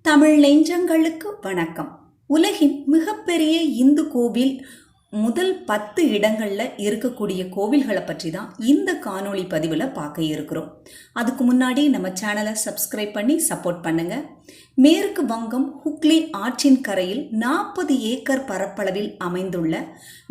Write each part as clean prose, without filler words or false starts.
தமிழ் நெஞ்சங்களுக்கு வணக்கம். உலகின் மிகப்பெரிய இந்து கோவில் முதல் 10 இடங்கள்ல இருக்கக்கூடிய கோவில்களை பற்றி தான் இந்த காணொளி பதிவில் பார்க்க இருக்கிறோம். அதுக்கு முன்னாடி நம்ம சேனலை சப்ஸ்கிரைப் பண்ணி சப்போர்ட் பண்ணுங்க. மேற்கு வங்கம் ஹுக்லி ஆற்றின் கரையில் 40 ஏக்கர் பரப்பளவில் அமைந்துள்ள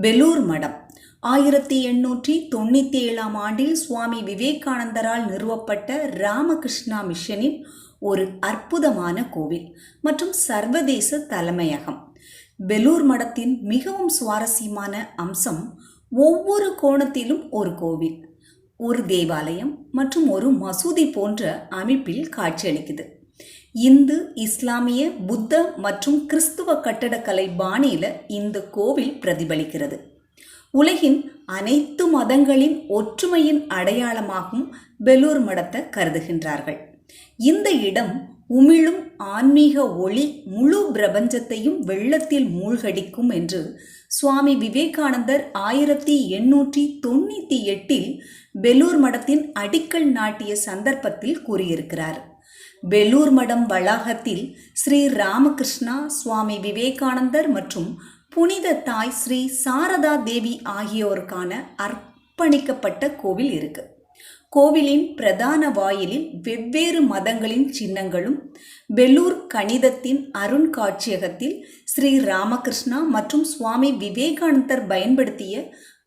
பெலூர் மடம் 1897ஆம் ஆண்டில் சுவாமி விவேகானந்தரால் நிறுவப்பட்ட ராமகிருஷ்ணா மிஷனின் ஒரு அற்புதமான கோவில் மற்றும் சர்வதேச தலைமையகம். பெலூர் மடத்தின் மிகவும் சுவாரஸ்யமான அம்சம் ஒவ்வொரு கோணத்திலும் ஒரு கோவில், ஒரு தேவாலயம் மற்றும் ஒரு மசூதி போன்ற அமைப்பில் காட்சியளிக்குது. இந்து, இஸ்லாமிய, புத்த மற்றும் கிறிஸ்துவ கட்டடக்கலை பாணியில இந்த கோவில் பிரதிபலிக்கிறது. உலகின் அனைத்து மதங்களின் ஒற்றுமையின் அடையாளமாகவும் பெலூர் மடத்தை கருதுகின்றார்கள். இந்த இடம் உமிழும் ஆன்மீக ஒளி முழு பிரபஞ்சத்தையும் வெள்ளத்தில் மூழ்கடிக்கும் என்று சுவாமி விவேகானந்தர் 1898இல் பெலூர் மடத்தின் அடிக்கல் நாட்டிய சந்தர்ப்பத்தில் கூறியிருக்கிறார். பெலூர் மடம் வளாகத்தில் ஸ்ரீ ராமகிருஷ்ணா, சுவாமி விவேகானந்தர் மற்றும் புனித தாய் ஸ்ரீ சாரதா தேவி ஆகியோருக்கான அர்ப்பணிக்கப்பட்ட கோவில் இருக்கு. கோவிலின் பிரதான வாயிலில் வெவ்வேறு மதங்களின் சின்னங்களும், பெலூர் கணிதத்தின் அருங்காட்சியகத்தில் ஸ்ரீ ராமகிருஷ்ணா மற்றும் சுவாமி விவேகானந்தர் பயன்படுத்திய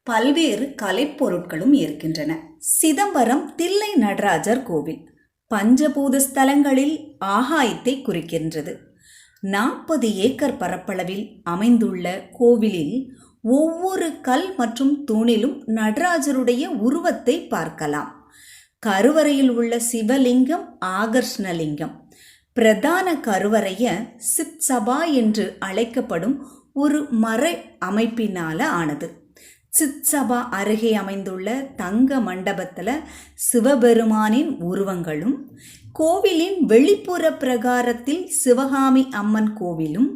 பல்வேறு கலைப்பொருட்களும் இருக்கின்றன. சிதம்பரம் தில்லை நடராஜர் கோவில் பஞ்சபூத ஸ்தலங்களில் ஆகாயத்தை குறிக்கின்றது. 40 ஏக்கர் பரப்பளவில் அமைந்துள்ள கோவிலில் ஒவ்வொரு கல் மற்றும் தூணிலும் நடராஜருடைய உருவத்தை பார்க்கலாம். கருவறையில் உள்ள சிவலிங்கம் ஆகர்ஷ்ணலிங்கம். பிரதான கருவறைய சித் சபா என்று அழைக்கப்படும் ஒரு மர அமைப்பினால ஆனது. சித் சபா அருகே அமைந்துள்ள தங்க மண்டபத்தில் சிவபெருமானின் உருவங்களும், கோவிலின் வெளிப்புற பிரகாரத்தில் சிவகாமி அம்மன் கோவிலும்,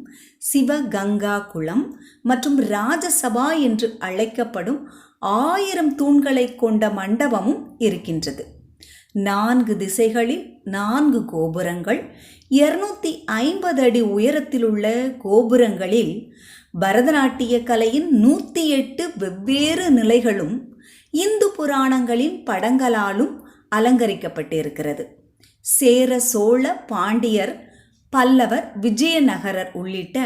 சிவகங்கா குளம் மற்றும் ராஜசபா என்று அழைக்கப்படும் 1000 தூண்களை கொண்ட மண்டபமும் இருக்கின்றது. 4 திசைகளில் 4 கோபுரங்கள், 250 அடி உயரத்திலுள்ள கோபுரங்களில் பரதநாட்டிய கலையின் 108 வெவ்வேறு நிலைகளும் இந்து புராணங்களின் படங்களாலும் அலங்கரிக்கப்பட்டிருக்கிறது. சேர, சோழ, பாண்டியர், பல்லவர், விஜயநகரர் உள்ளிட்ட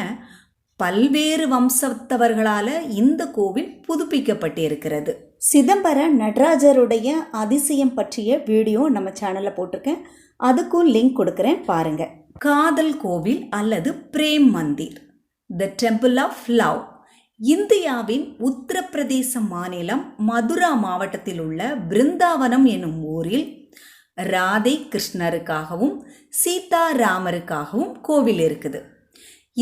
பல்வேறு வம்சத்தவர்களால இந்த கோவில் புதுப்பிக்கப்பட்டிருக்கிறது. சிதம்பர நடராஜருடைய அதிசயம் பற்றிய வீடியோ நம்ம சேனலில் போட்டிருக்கேன், அதுக்கும் லிங்க் கொடுக்குறேன், பாருங்க. காதல் கோவில் அல்லது Prem Mandir, the temple of love. இந்தியாவின் உத்தரப்பிரதேச மாநிலம் மதுரா மாவட்டத்தில் உள்ள பிருந்தாவனம் எனும் ஊரில் ராதை கிருஷ்ணருக்காகவும் சீதாராமருக்காகவும் கோவில் இருக்குது.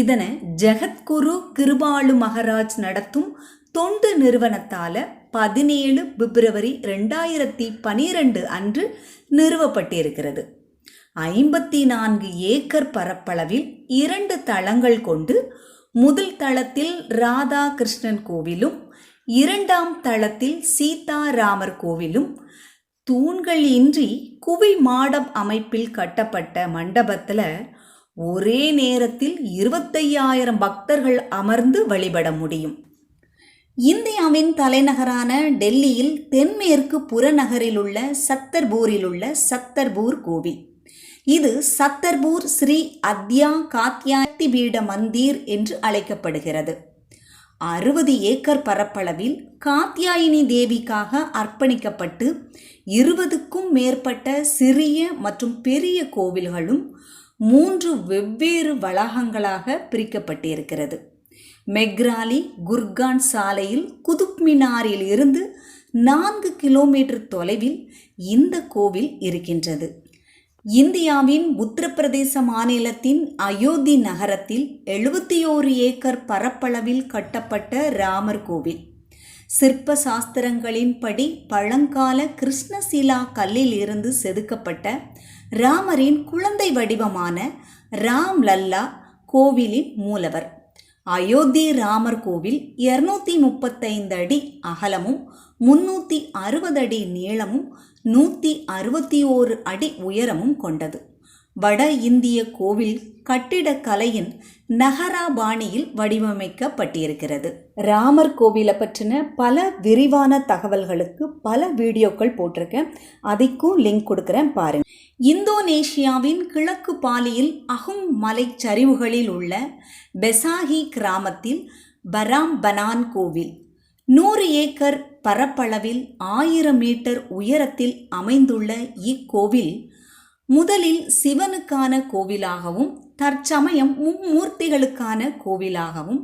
இதனை ஜெகத்குரு கிருபாலு மகராஜ் நடத்தும் தொண்டு நிறுவனத்தால் 17 பிப்ரவரி 2012 அன்று நிறுவப்பட்டிருக்கிறது. 54 ஏக்கர் பரப்பளவில் 2 தளங்கள் கொண்டு முதல் தளத்தில் ராதா கிருஷ்ணன் கோவிலும், 2ஆம் தளத்தில் சீதாராமர் கோவிலும், தூண்கள் இன்றி குவி மாடம் அமைப்பில் கட்டப்பட்ட மண்டபத்தில் ஒரே நேரத்தில் 25,000 பக்தர்கள் அமர்ந்து வழிபட முடியும். இந்தியாவின் தலைநகரான டெல்லியில் தென்மேற்கு புறநகரில் உள்ள சத்தர்பூரில் உள்ள சத்தர்பூர் கோவில். இது சத்தர்பூர் ஸ்ரீ அத்யா காத்யாயி பீட மந்திர் என்று அழைக்கப்படுகிறது. 60 ஏக்கர் பரப்பளவில் காத்யாயினி தேவிக்காக அர்ப்பணிக்கப்பட்டு 20க்கும் மேற்பட்ட சிறிய மற்றும் பெரிய கோவில்களும் 3 வெவ்வேறு வளாகங்களாக பிரிக்கப்பட்டிருக்கிறது. மெக்ராலி குர்கான் சாலையில் குதுப் மினாரில் இருந்து 4 கிலோமீட்டர் தொலைவில் இந்த கோவில் இருக்கின்றது. இந்தியாவின் உத்தரப்பிரதேச மாநிலத்தின் அயோத்தி நகரத்தில் 71 ஏக்கர் பரப்பளவில் கட்டப்பட்ட ராமர் கோவில். சிற்ப சாஸ்திரங்களின்படி பழங்கால கிருஷ்ணசிலா கல்லில் இருந்து செதுக்கப்பட்ட ராமரின் குழந்தை வடிவமான ராம் லல்லா கோவிலின் மூலவர். அயோத்தி ராமர் கோவில் 235 அடி அகலமும் 360 அடி நீளமும் 161 அடி உயரமும் கொண்டது. வட இந்திய கோவில் கட்டிடக்கலையின் நகரா பாணியில் வடிவமைக்கப்பட்டிருக்கிறது. ராமர் கோவிலை பற்றின பல விரிவான தகவல்களுக்கு பல வீடியோக்கள் போட்டிருக்கேன், அதுக்கும் லிங்க் கொடுக்குறேன் பாருங்க. இந்தோனேஷியாவின் கிழக்கு பாலியில் அகும் மலைச்சரிவுகளில் உள்ள பெசாஹி கிராமத்தில் பராம்பனான் கோவில் 100 ஏக்கர் பரப்பளவில் 1000 மீட்டர் உயரத்தில் அமைந்துள்ள இக்கோவில் முதலில் சிவனுக்கான கோவிலாகவும் தற்சமயம் மும்மூர்த்திகளுக்கான கோவிலாகவும்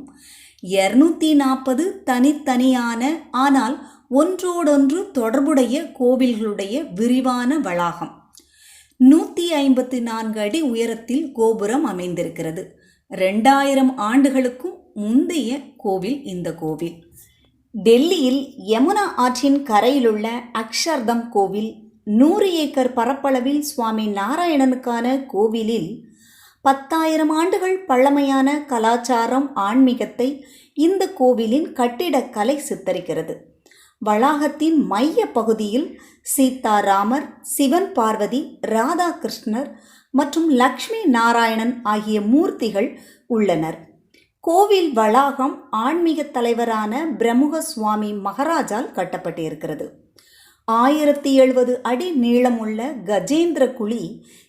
240 தனித்தனியான ஆனால் ஒன்றோடொன்று தொடர்புடைய கோவில்களுடைய விரிவான வளாகம், 154 அடி உயரத்தில் கோபுரம் அமைந்திருக்கிறது. 2000 ஆண்டுகளுக்கும் முந்தைய கோவில் இந்த கோவில். டெல்லியில் யமுனா ஆற்றின் கரையிலுள்ள அக்ஷர்தம் கோவில் 100 ஏக்கர் பரப்பளவில் சுவாமி நாராயணனுக்கான கோவிலில் 10,000 ஆண்டுகள் பழமையான கலாச்சாரம் ஆன்மீகத்தை இந்த கோவிலின் கட்டிடக்கலை சித்தரிக்கிறது. வளாகத்தின் மைய பகுதியில் சீதாராமர், சிவன் பார்வதி, ராதாகிருஷ்ணர் மற்றும் லக்ஷ்மி நாராயணன் ஆகிய மூர்த்திகள் உள்ளனர். கோவில் வளாகம் ஆன்மீக தலைவரான பிரமுக சுவாமி மகாராஜால் கட்டப்பட்டிருக்கிறது. 1070 அடி நீளமுள்ள கஜேந்திர குழி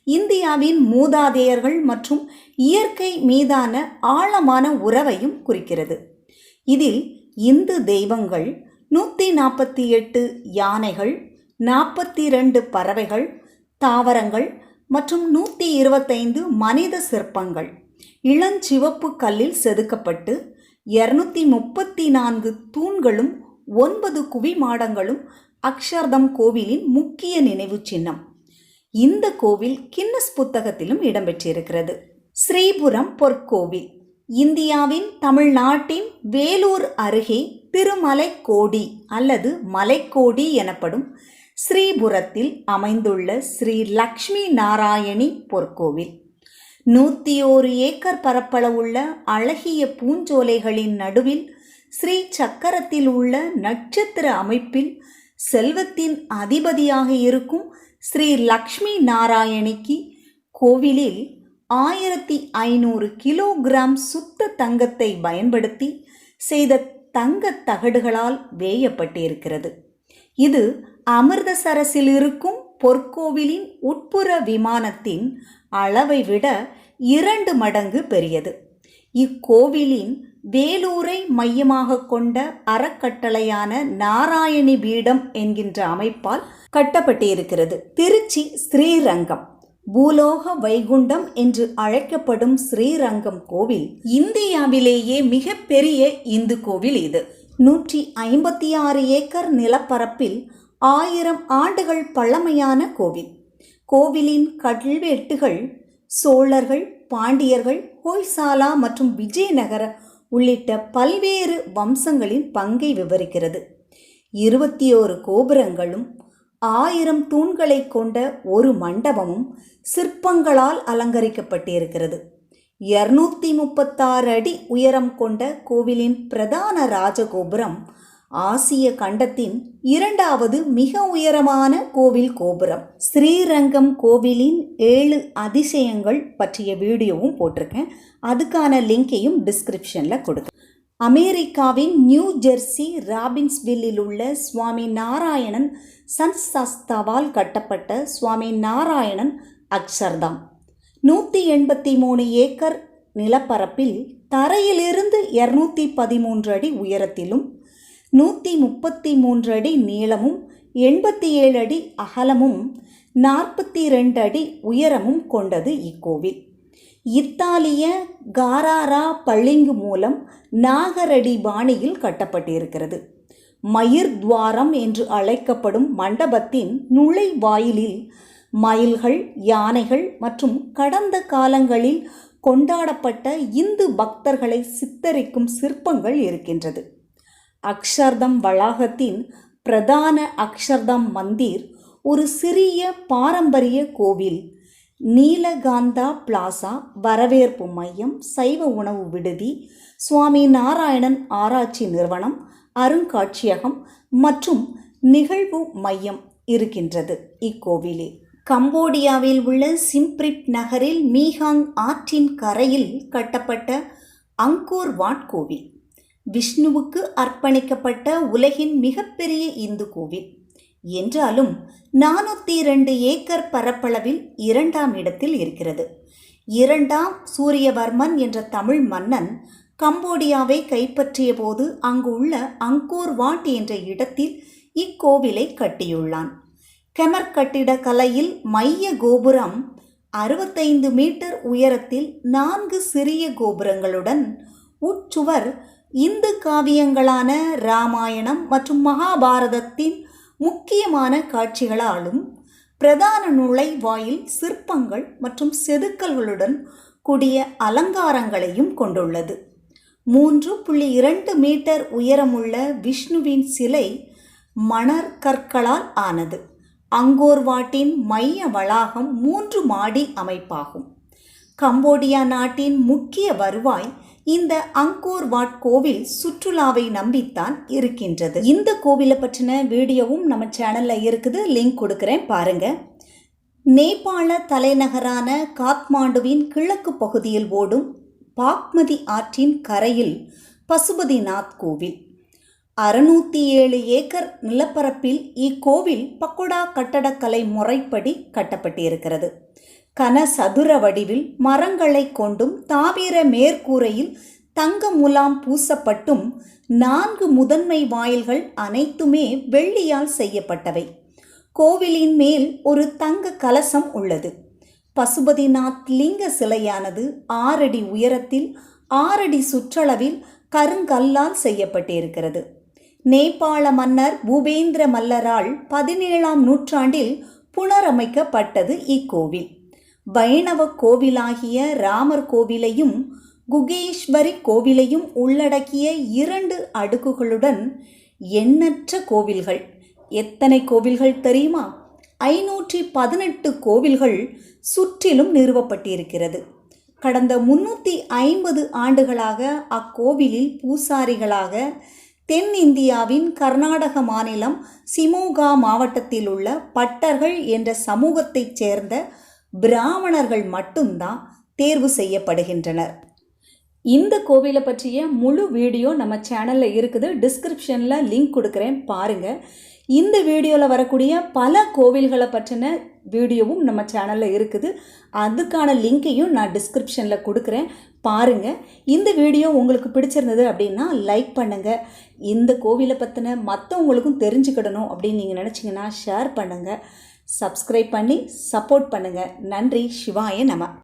இந்தியாவின் மூதாதையர்கள் மற்றும் இயற்கை மீதான ஆழமான உறவையும் குறிக்கிறது. இதில் இந்து தெய்வங்கள், 148 யானைகள், 42 பறவைகள், தாவரங்கள் மற்றும் 125 மனித சிற்பங்கள் இளஞ்சிவப்பு கல்லில் செதுக்கப்பட்டு 234 தூண்களும் 9 குவிமாடங்களும் அக்ஷர்தம் கோவிலின் முக்கிய நினைவு சின்னம். இந்த கோவில் கின்னஸ் புத்தகத்திலும் இடம்பெற்றிருக்கிறது. ஸ்ரீபுரம் பொற்கோவில் இந்தியாவின் தமிழ்நாட்டின் வேலூர் அருகே திருமலைக்கோடி அல்லது மலைக்கோடி எனப்படும் ஸ்ரீபுரத்தில் அமைந்துள்ள ஸ்ரீ லக்ஷ்மி நாராயணி பொற்கோவில் 101 ஏக்கர் பரப்பளவுள்ள அழகிய பூஞ்சோலைகளின் நடுவில் ஸ்ரீ சக்கரத்தில் உள்ள நட்சத்திர அமைப்பில் செல்வத்தின் அதிபதியாக இருக்கும் ஸ்ரீ லக்ஷ்மி நாராயணிக்கு கோவிலில் 1500 கிலோகிராம் சுத்த தங்கத்தை பயன்படுத்தி செய்த தங்கத் தகடுகளால் வேயப்பட்டிருக்கிறது. இது அமிர்தசரஸில் இருக்கும் பொற்கோவிலின் உட்புற விமானத்தின் அளவை விட 2 மடங்கு பெரியது. இக்கோவிலின் வேலூரை மையமாக கொண்ட அறக்கட்டளையான நாராயணி பீடம் என்கின்ற அமைப்பால் கட்டப்பட்டிருக்கிறது. திருச்சி ஸ்ரீரங்கம் பூலோக வைகுண்டம் என்று அழைக்கப்படும் ஸ்ரீரங்கம் கோவில் இந்தியாவிலேயே மிக பெரிய இந்து கோவில் இது. 156 ஏக்கர் நிலப்பரப்பில் 1000 ஆண்டுகள் பழமையான கோவில். கோவிலின் கல்வெட்டுகள் சோழர்கள், பாண்டியர்கள், ஹொய்சாலா மற்றும் விஜயநகர உள்ளிட்ட பல்வேறு வம்சங்களின் பங்கை விவரிக்கிறது. 21 கோபுரங்களும் 1000 தூண்களை கொண்ட ஒரு மண்டபமும் சிற்பங்களால் அலங்கரிக்கப்பட்டிருக்கிறது. 236 அடி உயரம் கொண்ட கோவிலின் பிரதான ராஜகோபுரம் ஆசிய கண்டத்தின் 2வது மிக உயரமான கோவில் கோபுரம். ஸ்ரீரங்கம் கோவிலின் 7 அதிசயங்கள் பற்றிய வீடியோவும் போட்டிருக்கேன், அதுக்கான லிங்கையும் டிஸ்கிரிப்ஷனில் கொடுக்க. அமெரிக்காவின் நியூ ஜெர்சி ராபின்ஸ்வில்லில் உள்ள சுவாமி நாராயணன் சன்சாஸ்தாவால் கட்டப்பட்ட சுவாமி நாராயணன் அக்ஷர்தாம் 183 ஏக்கர் நிலப்பரப்பில் தரையிலிருந்து 213 அடி உயரத்திலும் 133 அடி நீளமும் 87 அடி அகலமும் 42 அடி உயரமும் கொண்டது இக்கோவில். இத்தாலிய காராரா பளிங்கு மூலம் நாகரடி பாணியில் கட்டப்பட்டிருக்கிறது. மயிர் துவாரம் என்று அழைக்கப்படும் மண்டபத்தின் நுழைவாயிலில் மயில்கள், யானைகள் மற்றும் கடந்த காலங்களில் கொண்டாடப்பட்ட இந்து பக்தர்களை சித்தரிக்கும் சிற்பங்கள் இருக்கின்றது. அக்ஷர்தம் வளாகத்தின் பிரதான அக்ஷர்தம் மந்திர் ஒரு சிறிய பாரம்பரிய கோவில். நீலகாந்தா பிளாசா, வரவேற்பு மையம், சைவ உணவு விடுதி, சுவாமி நாராயணன் ஆராய்ச்சி நிறுவனம், அருங்காட்சியகம் மற்றும் நிகழ்வு மையம் இருக்கின்றது இக்கோவிலில். கம்போடியாவில் உள்ள சிம்ப்ரிப் நகரில் மீஹாங் ஆற்றின் கரையில் கட்டப்பட்ட அங்கோர் வாட் கோவில் விஷ்ணுவுக்கு அர்ப்பணிக்கப்பட்ட உலகின் மிகப்பெரிய இந்து கோவில் என்றாலும் 402 ஏக்கர் பரப்பளவில் 2ஆம் இடத்தில் இருக்கிறது. 2ஆம் சூரியவர்மன் என்ற தமிழ் மன்னன் கம்போடியாவை கைப்பற்றிய போது அங்கு உள்ள அங்கோர் வாட் என்ற இடத்தில் இக்கோவிலை கட்டியுள்ளான். கெமர் கட்டிடக்கலையில் மைய கோபுரம் 65 மீட்டர் உயரத்தில் 4 சிறிய கோபுரங்களுடன் உட்சுவர் இந்து காவியங்களான இராமாயணம் மற்றும் மகாபாரதத்தின் முக்கியமான காட்சிகளாலும் பிரதான நுழைவாயில் சிற்பங்கள் மற்றும் செதுக்கல்களுடன் கூடிய அலங்காரங்களையும் கொண்டுள்ளது. 3.2 மீட்டர் உயரமுள்ள விஷ்ணுவின் சிலை மணற் கற்களால் ஆனது. அங்கோர் வாட்டின் மைய வளாகம் 3 மாடி அமைப்பாகும். கம்போடியா நாட்டின் முக்கிய வருவாய் இந்த அங்கோர் வாட் கோவில் சுற்றுலாவை நம்பித்தான் இருக்கின்றது. இந்த கோவிலை பற்றின வீடியோவும் நம்ம சேனல்ல இருக்குது, லிங்க் கொடுக்குறேன் பாருங்க. நேபாள தலைநகரான காத்மாண்டுவின் கிழக்கு பகுதியில் ஓடும் பாக்மதி ஆற்றின் கரையில் பசுபதிநாத் கோவில் 607 ஏக்கர் நிலப்பரப்பில் இக்கோவில் பக்கோடா கட்டடக்கலை முறைப்படி கட்டப்பட்டிருக்கிறது. கன சதுர வடிவில் மரங்களை கொண்டும் தாவர மேற்கூரையில் தங்க முலாம் பூசப்பட்டும் 4 முதன்மை வாயில்கள் அனைத்துமே வெள்ளியால் செய்யப்பட்டவை. கோவிலின் மேல் ஒரு தங்க கலசம் உள்ளது. பசுபதிநாத் லிங்க சிலையானது 6 அடி உயரத்தில் 6 அடி சுற்றளவில் கருங்கல்லால் செய்யப்பட்டிருக்கிறது. நேபாள மன்னர் பூபேந்திர மல்லரால் 17ஆம் நூற்றாண்டில் புனரமைக்கப்பட்டது இக்கோவில். வைணவ கோவிலாகிய ராமர் கோவிலையும் குகேஸ்வரி கோவிலையும் உள்ளடக்கிய 2 அடுக்குகளுடன் எண்ணற்ற கோவில்கள். எத்தனை கோவில்கள் தெரியுமா? 518 கோவில்கள் சுற்றிலும் நிறுவப்பட்டிருக்கிறது. கடந்த 350 ஆண்டுகளாக அக்கோவிலில் பூசாரிகளாக தென்னிந்தியாவின் கர்நாடக மாநிலம் சிமோகா மாவட்டத்தில் உள்ள பட்டர்கள் என்ற சமூகத்தைச் சேர்ந்த பிராமணர்கள் மட்டும்தான் தேர்வு செய்யப்படுகின்றனர். இந்த கோவிலை பற்றிய முழு வீடியோ நம்ம சேனலில் இருக்குது, டிஸ்கிரிப்ஷனில் லிங்க் கொடுக்குறேன் பாருங்கள். இந்த வீடியோவில் வரக்கூடிய பல கோவில்களை பற்றின வீடியோவும் நம்ம சேனலில் இருக்குது, அதுக்கான லிங்க்கையும் நான் டிஸ்கிரிப்ஷனில் கொடுக்குறேன் பாருங்கள். இந்த வீடியோ உங்களுக்கு பிடிச்சிருந்தது அப்படின்னா லைக் பண்ணுங்கள். இந்த கோவிலை பற்றின மற்றவங்களுக்கும் தெரிஞ்சுக்கிடணும் அப்படின்னு நீங்கள் நினச்சிங்கன்னா ஷேர் பண்ணுங்கள். சப்ஸ்கிரைப் பண்ணி சப்போர்ட் பண்ணுங்கள். நன்றி. சிவாய நம.